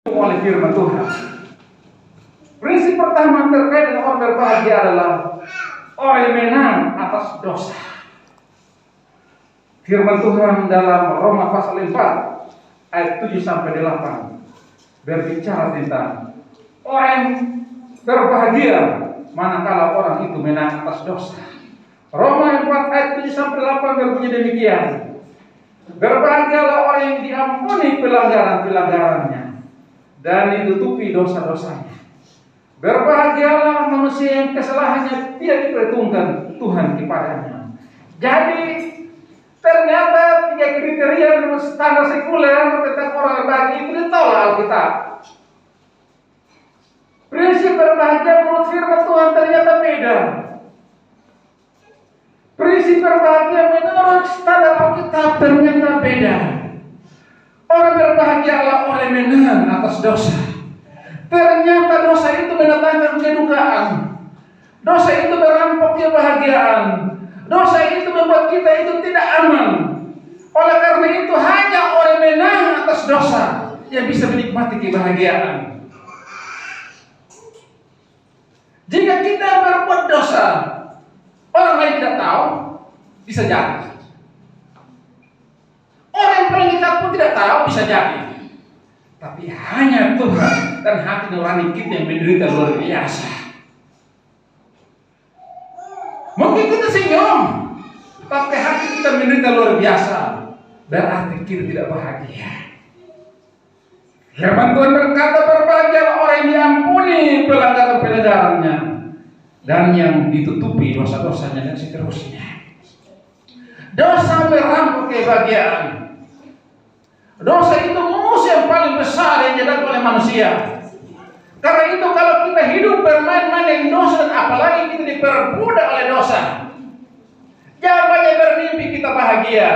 oleh firman Tuhan. Prinsip pertama terkait dengan orang berbahagia adalah orang yang menang atas dosa. Firman Tuhan dalam Roma pasal 4 ayat 7 sampai 8 berbicara tentang orang berbahagia manakala orang itu menang atas dosa. Roma 4 ayat 7 sampai 8 berbunyi demikian. Berbahagialah orang yang diampuni pelanggaran-pelanggarannya dan ditutupi dosa-dosanya. Berbahagialah manusia yang kesalahannya tidak diperhitungkan Tuhan kepadanya. Jadi ternyata 3 kriteria standar sekuler tentang orang berbahagia itu ditolak Alkitab. Prinsip berbahagia menurut firman Tuhan ternyata beda. Prinsip berbahagia menurut standar Alkitab ternyata beda. Orang berbahagia adalah orang yang menang atas dosa. Ternyata dosa itu mendatangkan kedukaan. Dosa itu merampok kebahagiaan. Dosa itu membuat kita itu tidak aman. Oleh karena itu hanya orang yang menang atas dosa yang bisa menikmati kebahagiaan. Jika kita berbuat dosa, orang lain tidak tahu, bisa jadi. Orang yang paling dekat pun tidak tahu, bisa jadi. Tapi hanya Tuhan dan hati nurani kita yang menderita luar biasa. Mungkin kita senyum, tapi hati kita menderita luar biasa. Berarti kita tidak bahagia. Firman Tuhan berkata, berbahagialah orang yang diampuni pelanggaran-pelanggarannya dan yang ditutupi dosa-dosanya dan seterusnya. Dosa merampok kebahagiaan. Dosa itu musuh yang paling besar yang dihadapi oleh manusia. Karena itu kalau kita hidup bermain-main dengan dosa dan apalagi kita diperbudak oleh dosa, jangan banyak bermimpi kita bahagia.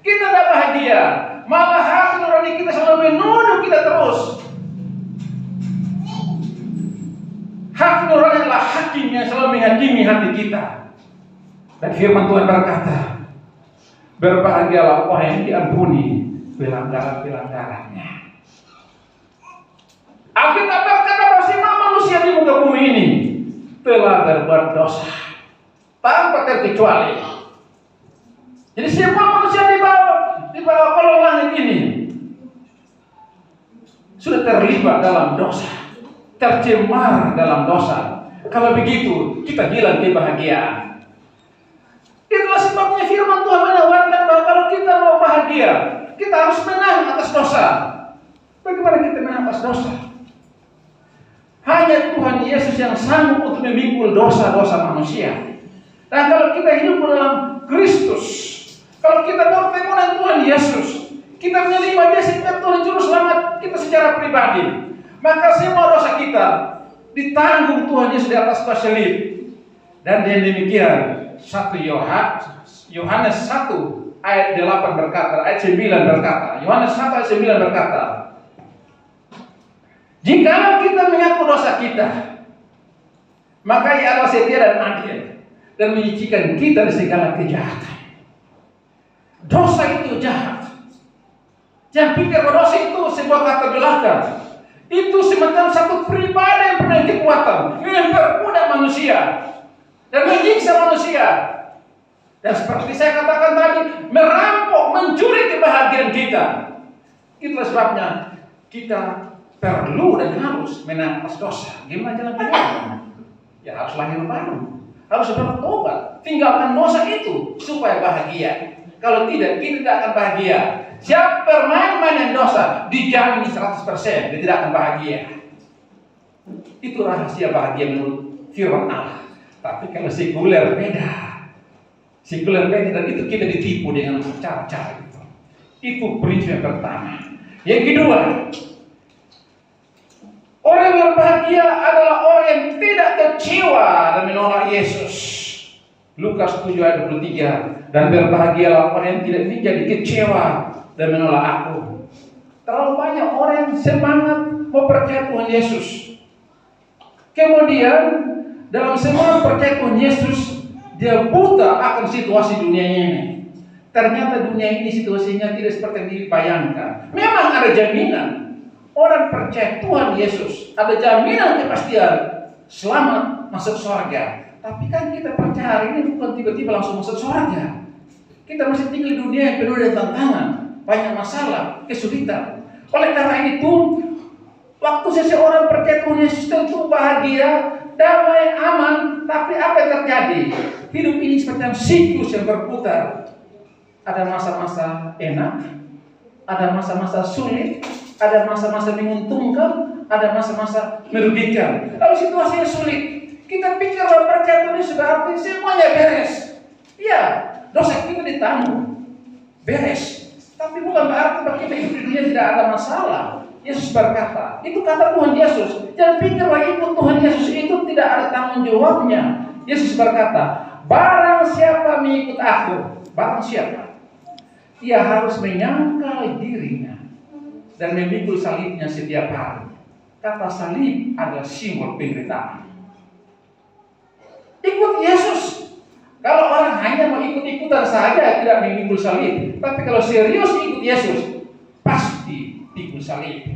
Kita tidak bahagia. Malah hati nurani kita selalu menuduh kita terus. Hati nurani adalah hakim yang selalu menghakimi hati kita. Dan firman Tuhan berkata, berbahagialah orang yang diampuni pelanggaran-pelanggarannya. Alkitab berkata bahwa semua manusia di muka bumi ini telah berbuat dosa tanpa terkecuali. Jadi semua manusia di bawah kolong langit ini sudah terlibat dalam dosa, tercemar dalam dosa. Kalau begitu kita hilang kebahagiaan. Itulah sebabnya firman Tuhan menawarkan bahwa kalau kita mau bahagia, kita harus menang atas dosa. Bagaimana kita menang atas dosa? Hanya Tuhan Yesus yang sanggup untuk memikul dosa-dosa manusia. Dan kalau kita hidup dalam Kristus, kalau kita bertemu dengan Tuhan Yesus, kita menerima Dia sebagai Tuhan Juru Selamat kita secara pribadi, maka semua dosa kita ditanggung Tuhan Yesus di atas kayu salib. Dan dengan demikian 1 Yohanes 1 ayat 8 berkata, ayat 9 berkata, Yohanes 1 ayat 9 berkata, jikalau kita mengaku dosa kita, maka Ia adalah setia dan adil dan menyucikan kita dari segala kejahatan. Dosa itu jahat. Jangan pikir bahwa dosa itu sebuah kata belaka. Itu semacam satu pribadi yang punya kekuatan, yang memperbudak manusia dan menyiksa manusia. Dan seperti saya katakan tadi, merampok, mencuri kebahagiaan kita. Itulah sebabnya kita perlu dan harus menang atas dosa. Gimana jalan keluarnya? Ya harus lahir baru, harus bertobat, tinggalkan dosa itu supaya bahagia. Kalau tidak, kita tidak akan bahagia. Siapa bermain-main dengan dosa, dijamin 100% dia tidak akan bahagia. Itu rahasia bahagia menurut firman Allah. Tapi kalau sekuler beda. Sekuler beda, dan itu kita ditipu dengan cara-cara itu. Itu prinsip yang pertama. Yang kedua, orang yang berbahagia adalah orang yang tidak kecewa dan menolak Yesus. Lukas 7 ayat 23. Dan berbahagialah orang yang tidak menjadi kecewa dan menolak aku. Terlalu banyak orang yang semangat mau percaya Tuhan Yesus. Kemudian dalam semua percaya Tuhan Yesus, dia buta akan situasi dunia ini. Ternyata dunia ini situasinya tidak seperti yang dibayangkan. Memang ada jaminan orang percaya Tuhan Yesus, ada jaminan kepastian selamat masuk surga. Tapi kan kita percaya hari ini bukan tiba-tiba langsung masuk surga. Kita masih tinggal di dunia yang penuh dengan tantangan, banyak masalah, kesulitan. Oleh karena itu, waktu seseorang percaya Tuhan Yesus tentu bahagia, damai, aman. Tapi apa yang terjadi? Hidup ini seperti siklus yang berputar. Ada masa-masa enak, ada masa-masa sulit, ada masa-masa menguntungkan, ada masa-masa merugikan. Lalu situasinya sulit, kita pikir bahwa percaya Tuhan Yesus berarti semuanya beres. Iya, dosa kita ditanggung, beres. Tapi bukan berarti bahwa kita hidup di dunia tidak ada masalah. Yesus berkata, itu kata Tuhan Yesus. Jangan pikir bahwa ikut Tuhan Yesus itu tidak ada tanggung jawabnya. Yesus berkata, barang siapa mengikut aku, barang siapa, ia harus menyangkal dirinya dan memikul salibnya setiap hari. Kata salib adalah simbol penderitaan. Ikut Yesus. Kalau orang hanya mau ikut-ikutan saja tidak memikul salib, tapi kalau serius ikut Yesus pasti pikul salib.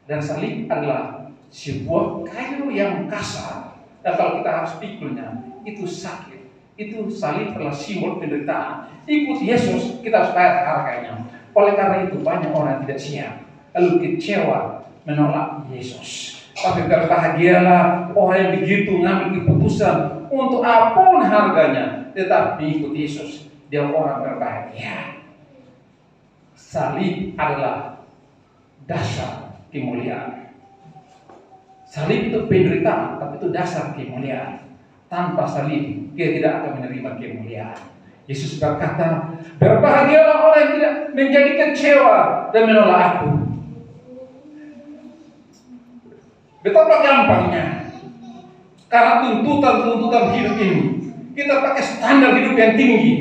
Dan salib adalah sebuah kayu yang kasar, dan kalau kita harus pikulnya itu sakit. Itu salib adalah simbol penderitaan. Ikut Yesus kita harus bayar harganya. Oleh karena itu banyak orang tidak siap, lalu kecewa menolak Yesus. Tapi berbahagialah orang yang begitu ngambil keputusan untuk apapun harganya tetap mengikut Yesus. Dia orang berbahagia. Salib adalah dasar kemuliaan. Salib itu penderitaan, tapi itu dasar kemuliaan. Tanpa salib dia tidak akan menerima kemuliaan. Yesus berkata, berbahagialah orang yang tidak menjadi kecewa dan menolak aku. Betapa gampangnya karena tuntutan hidup ini kita pakai standar hidup yang tinggi.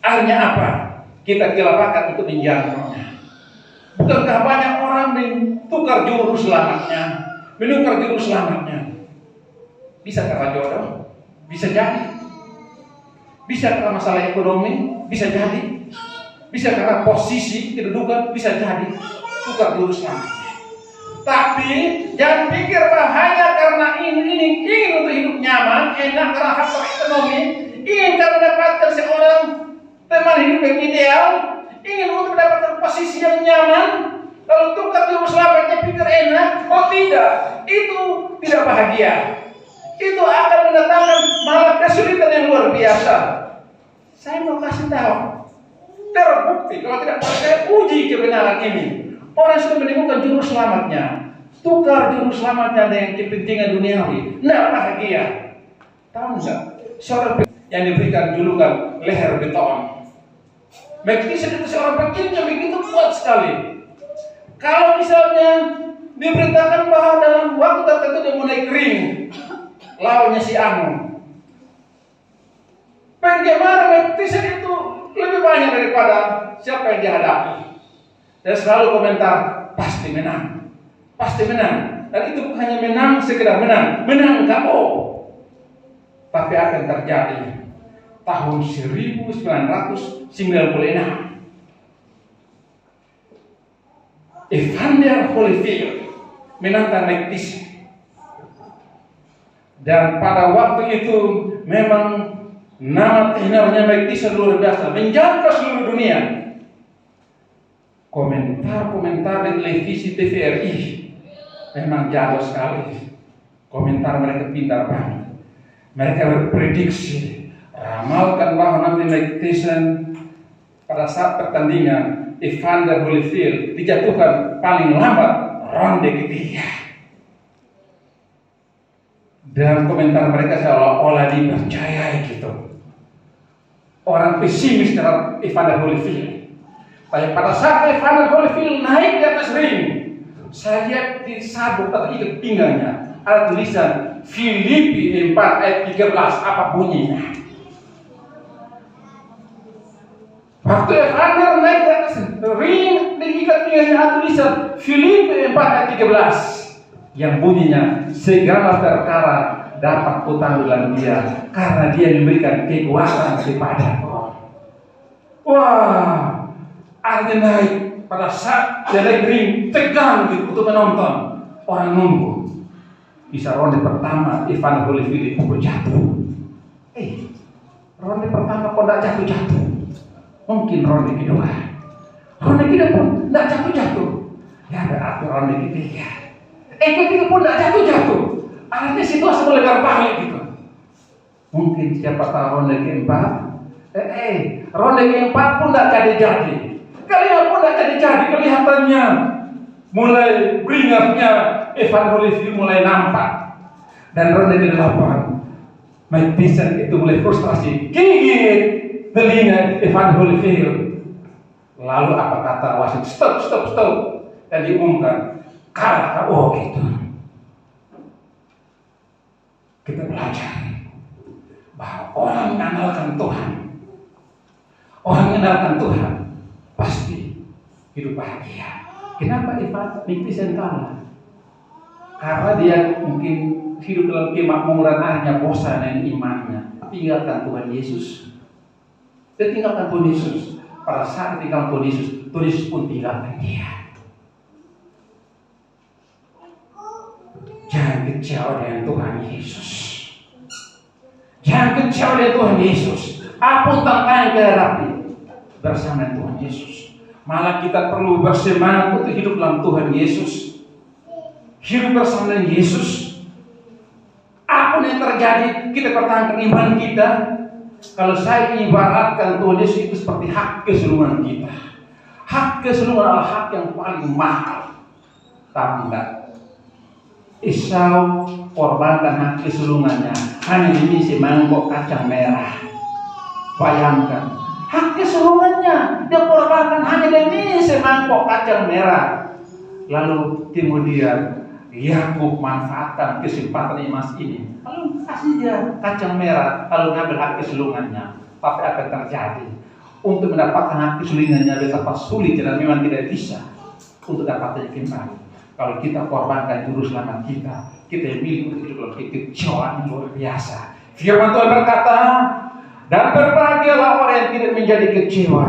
Akhirnya apa? Kita kelabakan untuk menjangkaunya. Bukankah banyak orang menukar juru selamatnya, bisa karena jodoh, bisa jadi, bisa karena masalah ekonomi, bisa jadi, bisa karena posisi kedudukan, bisa jadi, tukar juru selamatnya. Tapi jangan pikir bahwa hanya karena ingin untuk hidup nyaman, enak, karena faktor ekonomi, ingin karena mendapatkan seorang teman hidup yang ideal, ingin untuk mendapatkan posisi yang nyaman, lalu tukar juru selamatnya pikir enak. Oh tidak, itu tidak bahagia. Itu akan mendatangkan malah kesulitan yang luar biasa. Saya mau kasih tahu, terbukti kalau tidak percaya uji kebenaran ini. Orang sudah menemukan juru selamatnya, tukar juru selamatnya dengan kepentingan duniawi, nah bahagia. Tahu nggak? Seorang yang diberikan julukan leher beton. Melkisedek itu seorang pekin yang begitu kuat sekali. Kalau misalnya diberitakan bahwa dalam waktu tertentu dia mulai kering, lawannya si Amun. Penggemar Melkisedek itu lebih banyak daripada siapa yang dihadapi. Dan selalu komentar, pasti menang. Dan itu bukan hanya menang, sekedar menang KO. Tapi akan terjadi tahun 1996. Evander Holyfield menantang Melkisedek. Dan pada waktu itu memang nama tenornya Melkisedek luar biasa, menjangkau seluruh dunia. Komentar-komentar di televisi TVRI memang jauh sekali. Komentar mereka pintar banget. Mereka berprediksi, ramalkan bahwa nanti Melkisedek pada saat pertandingan Evander Holyfield dijatuhkan paling lambat ronde ketiga. Dan komentar mereka seolah-olah dipercayai gitu. Orang pesimis terhadap Evander Holyfield. Tapi pada saat Evander Holyfield naik di atas ring, saya lihat di sabuk atau ikat pinggangnya ada tulisan Filipi 4 ayat 13. Apa bunyinya? Waktu Evander naik di atas ring, di ikat pinggangnya ada tulisan Filipi 4 ayat 13, yang bunyinya segala perkara dapat kutahui dalam Dia karena Dia memberikan kekuatan kepadaku. Wah, artinya naik pada saat Delegring tegang gitu untuk menonton, orang nunggu. Bisa ronde pertama Ivan Holyfield itu jatuh. Ronde pertama kok tidak jatuh-jatuh. Mungkin ronde kedua. Ronde kedua pun tidak jatuh-jatuh. Ya berarti ronde ketiga. Ketiga pun tidak jatuh-jatuh. Artinya situasi mulai berbalik gitu. Mungkin siapa tahu ronde keempat. Ronde keempat pun tidak jadi-jadi. Kalian pun tidak jadi-jadi. Kelihatannya mulai beringatnya Evan Holyfield mulai nampak. Dan ronde ke-8 Mike Tyson itu mulai frustrasi, gigit telinga Evan Holyfield. Lalu apa kata wasit? Stop. Dan diumumkan kalah. Gitu. Kita belajar bahwa orang mengandalkan Tuhan, pasti hidup bahagia. Kenapa Mike Tyson kalah? Karena dia mungkin hidup dalam kemakmuran, akhirnya bosan dengan imannya. Tinggalkan Tuhan Yesus. Dia tinggalkan Tuhan Yesus. Pada saat tinggalkan Tuhan Yesus pun tinggalkan dia. Jangan kecewa dengan Tuhan Yesus. Jangan kecewa dengan Tuhan Yesus. Apapun tantangan yang kita hadapi bersama Tuhan Yesus. Malah kita perlu bersemangat untuk hidup dalam Tuhan Yesus. Hidup bersama dengan Yesus. Apa yang terjadi, kita pertahankan iman kita. Kalau saya ibaratkan Tuhan Yesus itu seperti hak keseluruhan kita. Hak keseluruhan adalah hak yang paling mahal. Tapi enggak. Esau korbankan hak keseluruhannya hanya demi semangkok kacang merah. Bayangkan, hak keseluruhannya dia korbankan hanya demi semangkok kacang merah. Lalu kemudian Yakub manfaatkan kesempatan emas ini, lalu kasih dia kacang merah, lalu ngambil hak keseluruhannya. Tapi apa yang terjadi? Untuk mendapatkan hak keseluruhannya betapa sulit dan memang tidak bisa untuk dapatnya kembali. Kalau kita korbankan juru selamat kita milih untuk hidup dalam kekecewaan yang luar biasa. Firman Tuhan berkata, dan berbahagialah orang yang tidak menjadi kecewa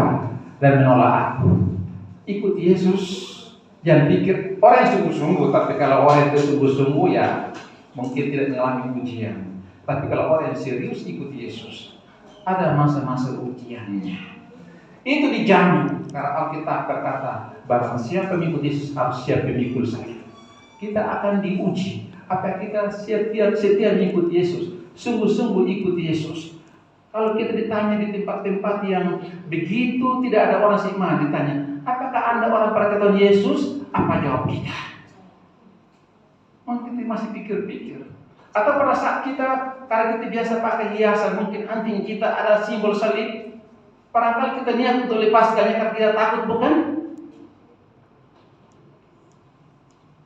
dan menolak aku. Ikut Yesus. Jangan pikir orang yang sungguh-sungguh, tapi kalau orang yang sungguh-sungguh ya mungkin tidak mengalami ujian. Tapi kalau orang yang serius ikut Yesus, ada masa-masa ujiannya. Itu dijamin karena Alkitab berkata, barang siapa mengikut Yesus harus siap memikul saya. Kita akan diuji. Apa kita setia mengikut Yesus, sungguh-sungguh ikut Yesus. Kalau kita ditanya di tempat-tempat yang begitu tidak ada orang seiman, ditanya, apakah Anda orang percaya Yesus? Apa jawab kita? Mungkin kita masih pikir-pikir. Atau pada saat karena kita biasa pakai hiasan, mungkin anting kita ada simbol salib. Barangkali kita niat untuk lepaskannya karena kita takut, bukan?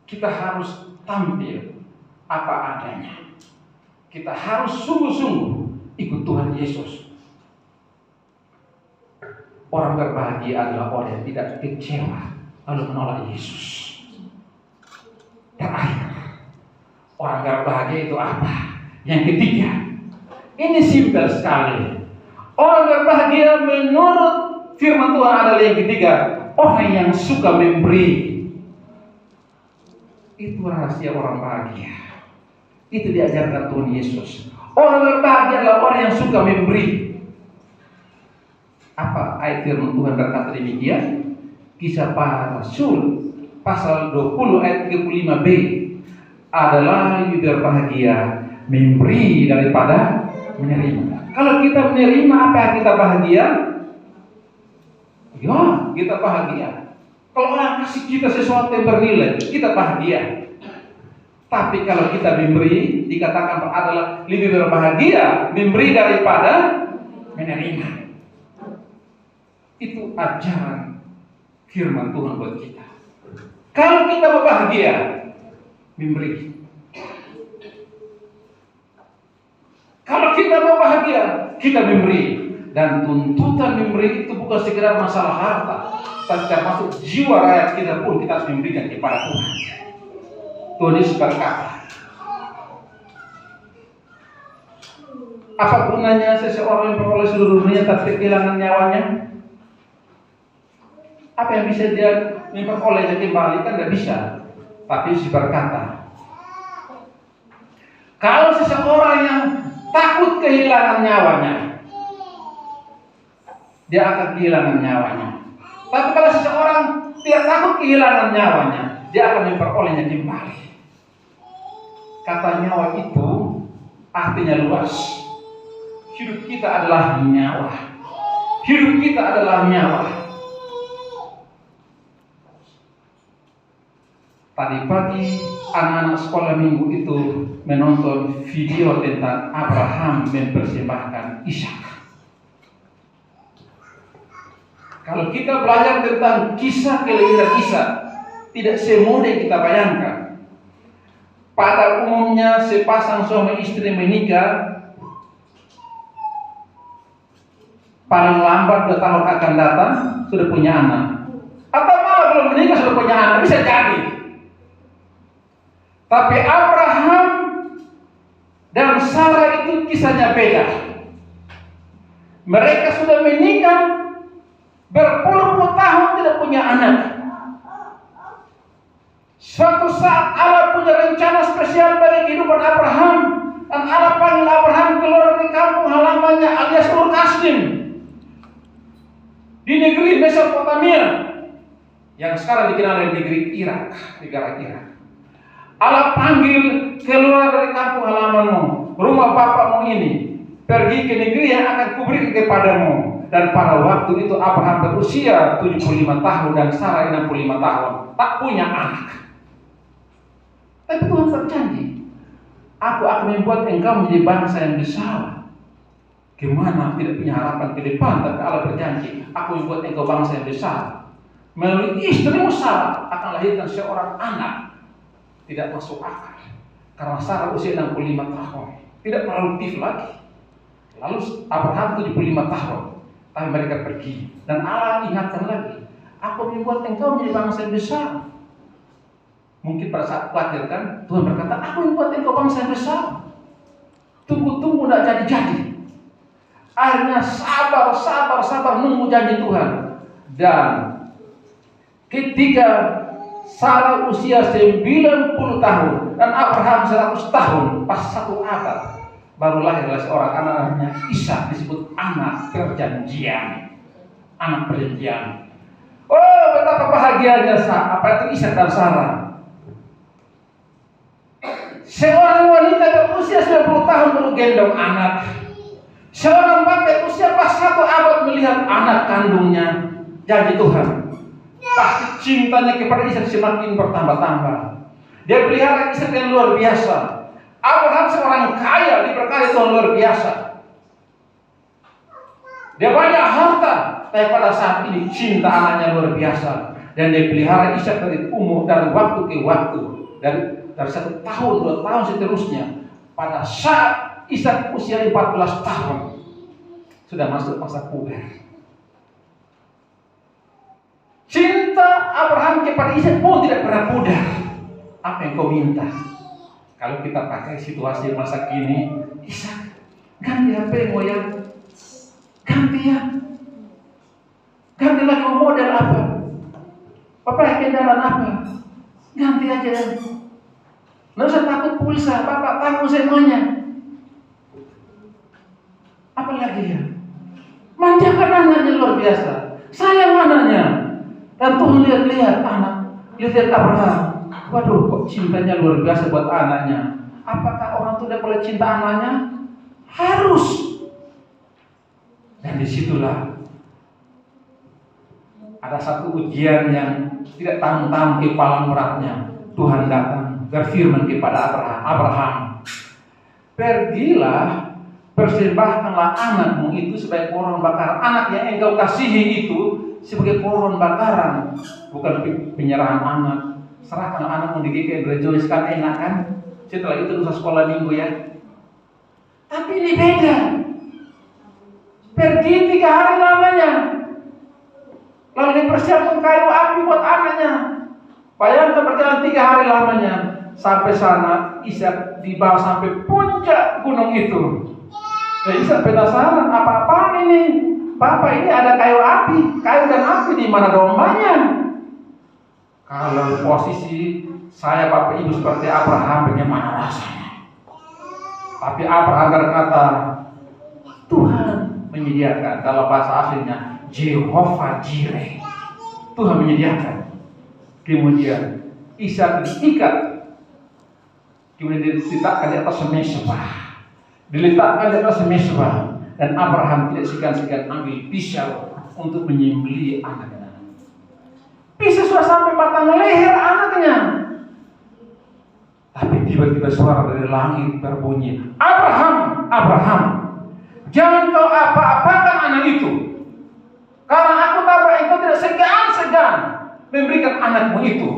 Kita harus tampil apa adanya. Kita harus sungguh-sungguh ikut Tuhan Yesus. Orang berbahagia adalah orang yang tidak kecewa lalu menolak Yesus. Terakhir, orang berbahagia itu apa? Yang ketiga, ini simpel sekali. Orang berbahagia menurut firman Tuhan adalah yang ketiga, orang yang suka memberi. Itu rahasia orang bahagia. Itu diajarkan Tuhan Yesus. Orang berbahagia adalah orang yang suka memberi. Apa ayat firman Tuhan berkata demikian? Kisah Para Rasul pasal 20 ayat 35b adalah yang berbahagia memberi daripada menerima. Kalau kita menerima, apa yang kita bahagia? Ya, kita bahagia. Kalau orang kasih kita sesuatu yang bernilai, kita bahagia. Tapi kalau kita memberi, dikatakan adalah lebih berbahagia memberi daripada menerima. Itu ajaran firman Tuhan buat kita. Kalau kita berbahagia, memberi. Kalau kita berbahagia, kita memberi. Dan tuntutan memberi itu bukan sekedar masalah harta, tapi termasuk jiwa rakyat kita pun kita harus memberikan kepada Tuhan. Tuhan Yesus berkata, apa gunanya seseorang yang memperoleh seluruh dunia tapi kehilangan nyawanya? Apa yang bisa dia memperolehnya kembali? Kan tidak bisa. Tapi Yesus berkata, kalau seseorang yang takut kehilangan nyawanya, dia akan kehilangan nyawanya. Tapi kalau seseorang tidak takut kehilangan nyawanya, dia akan memperolehnya kembali. Kata nyawa itu artinya luas. Hidup kita adalah nyawa. Hidup kita adalah nyawa. Tadi pagi anak-anak sekolah minggu itu menonton video tentang Abraham mempersembahkan Ishak. Kalau kita belajar tentang kisah kelahiran Ishak, tidak semudah yang kita bayangkan. Pada umumnya sepasang suami istri menikah, paling lambat 2 tahun akan datang sudah punya anak. Atau malah belum menikah sudah punya anak, bisa jadi. Tapi Abraham dan Sarah itu kisahnya beda. Mereka sudah menikah berpuluh-puluh tahun tidak punya anak. Suatu saat Allah punya rencana spesial bagi kehidupan Abraham, dan Allah panggil Abraham keluar dari kampung halamannya alias Ur Kasdim di negeri Mesopotamia yang sekarang dikenal dengan negeri Irak, negara Irak. Allah panggil keluar dari kampung halamanmu, rumah bapakmu ini, pergi ke negeri yang akan kuberi kepadamu. Dan pada waktu itu Abraham berusia 75 tahun dan Sarah 65 tahun, tak punya anak. Tapi Tuhan berjanji, aku akan membuat engkau menjadi bangsa yang besar. Gimana tidak punya harapan ke depan, tapi Allah berjanji, aku membuat engkau bangsa yang besar. Melalui istrimu Sarah akan lahirkan seorang anak. Tidak masuk akal, karena Sarah usia 65 tahun, tidak produktif lagi. Lalu Abraham 75 tahun, tapi mereka pergi. Dan Allah ingatkan lagi, aku membuat engkau menjadi bangsa yang besar. Mungkin pada saat khawatir kan, Tuhan berkata, aku membuat engkau bangsa yang besar. Tunggu-tunggu tidak jadi-jadi. Akhirnya sabar nunggu janji Tuhan. Dan ketika Sarah usia 90 tahun dan Abraham 100 tahun, pas 1 abad, baru lahirlah seorang anaknya Ishak, disebut anak perjanjian. Anak perjanjian. Oh, betapa bahagianya apa itu Ishak dan Sarah. Seorang wanita berusia 90 tahun baru gendong anak. Seorang bapak usia pas 1 abad melihat anak kandungnya. Janji Tuhan, pasti cintanya kepada Ishak semakin bertambah-tambah. Dia pelihara Ishak yang luar biasa. Abraham seorang kaya, diberkati Tuhan luar biasa. Dia banyak harta, tapi pada saat ini cinta anaknya luar biasa. Dan dia pelihara Ishak dari umur, dari waktu ke waktu, dari 1 tahun, 2 tahun seterusnya. Pada saat Ishak usia 14 tahun, sudah masuk masa puber. Cinta Abraham kepada Ishak pun tidak pernah pudar. Apa yang kau minta? Kalau kita pakai situasi masa kini, Ishak, ganti HP ya, ganti ya, ganti lagi model apa, pakai kendaraan apa, ganti aja. Nggak usah takut pulsa, bapak tanggung semuanya. Apa lagi ya? Manjakan anaknya luar biasa, sayang anaknya. Dan Tuhan lihat anak, lihat Abraham. Waduh, kok cintanya luar biasa buat anaknya. Apakah orang itu tidak boleh cinta anaknya? Harus. Dan disitulah ada satu ujian yang tidak tanggung-tanggung kepala beratnya. Tuhan datang berfirman kepada Abraham, pergilah, persembahkanlah anakmu itu sebagai korban bakaran. Anak yang engkau kasihi itu sebagai korban bakaran, bukan penyerahan anak. Serahkan anakmu di GKI Rejoice, kan enak kan? Setelah itu dosa sekolah minggu ya. Tapi ini beda. Pergi 3 hari lamanya, lalu dipersiapkan kayu api buat anaknya. Bayangkan berjalan 3 hari lamanya. Sampai sana Ishak dibawa sampai puncak gunung itu. Dan Ishak penasaran, apa-apaan ini? Bapak ini ada kayu dan api, di mana dombanya? Kalau posisi saya Bapak Ibu seperti Abraham, bagaimana rasanya? Tapi Abraham berkata, Tuhan menyediakan. Dalam bahasa aslinya Jehovah Jireh, Tuhan menyediakan. Kemudian Ishak diikat, kemudian diletakkan di atas mezbah, dan Abraham tidak segan-segan ambil pisau untuk menyembelih anaknya. Pisau sudah sampai batang leher anaknya, tapi tiba-tiba suara dari langit berbunyi, Abraham, Abraham, jangan kau apa-apakan anak itu, karena aku tahu bahwa engkau tidak segan-segan memberikan anakmu itu,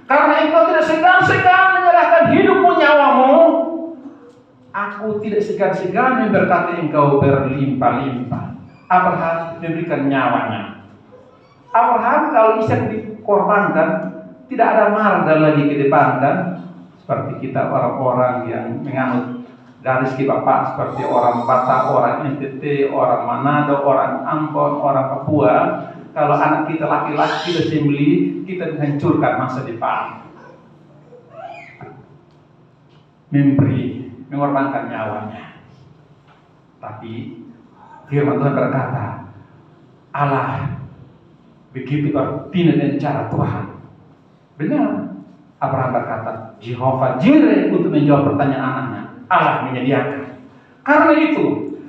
karena engkau tidak segan-segan menyerahkan hidupmu, nyawamu. Aku tidak segan-segan memberkati engkau berlimpah-limpah. Abraham memberikan nyawanya. Abraham kalau Ishak dikorbankan, tidak ada marga lagi ke depan, kan? Seperti kita orang-orang yang menganut dari segi Bapak, seperti orang Batak, orang NTT, orang Manado, orang Ambon, orang Papua. Kalau anak kita laki-laki kita sembelih, kita menghancurkan masa depan. Mengorbankan nyawanya. Tapi firman Tuhan berkata, Allah begitu bertindak dengan cara Tuhan. Benar. Abraham berkata, Jehovah Jireh untuk menjawab pertanyaan anaknya. Allah menyediakan. Karena itu,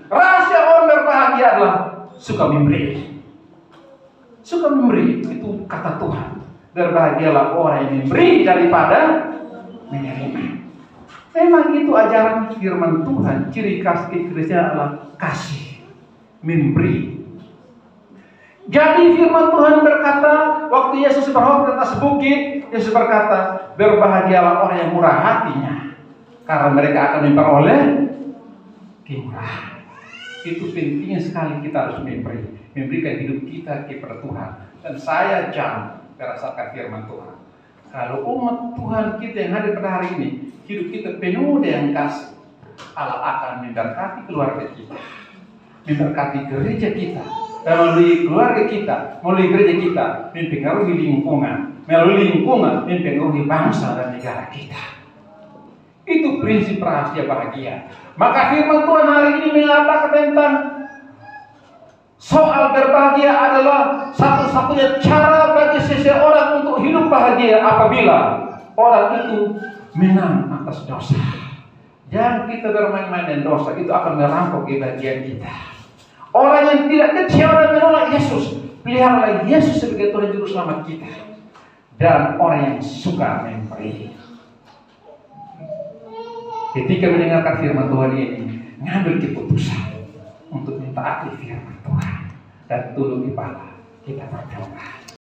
rahasia orang berbahagia adalah suka memberi. Suka memberi, itu kata Tuhan. Berbahagialah orang yang memberi daripada menerima. Memang itu ajaran firman Tuhan. Ciri khas Kristus adalah kasih, memberi. Jadi firman Tuhan berkata, waktu Yesus berkhotbah di atas bukit, Yesus berkata, berbahagialah orang yang murah hatinya, karena mereka akan memperoleh kemurahan. Itu penting sekali, kita harus memberikan hidup kita kepada Tuhan. Dan saya jangan berdasarkan firman Tuhan. Kalau umat Tuhan kita yang hadir pada hari ini, hidup kita penuh dengan kasih, Allah akan memberkati keluarga kita, memberkati gereja kita, dan melalui keluarga kita, melalui gereja kita, mempengaruhi lingkungan, melalui lingkungan mempengaruhi bangsa dan negara kita. Itu prinsip rahasia bahagia. Maka firman Tuhan hari ini mengatakan tentang soal berbahagia adalah satu-satunya cara bagi seseorang untuk hidup bahagia apabila orang itu menang atas dosa. Jangan kita bermain-main dengan dosa, itu akan merampok kebahagiaan kita. Orang yang tidak kecewa dan menolak Yesus, peliharalah Yesus sebagai Tuhan Juru Selamat kita. Dan orang yang suka memberi, ketika mendengarkan firman Tuhan ini, ngambil keputusan untuk mentaati firman Tuhan dan tunduk kepala. Kita berdoa.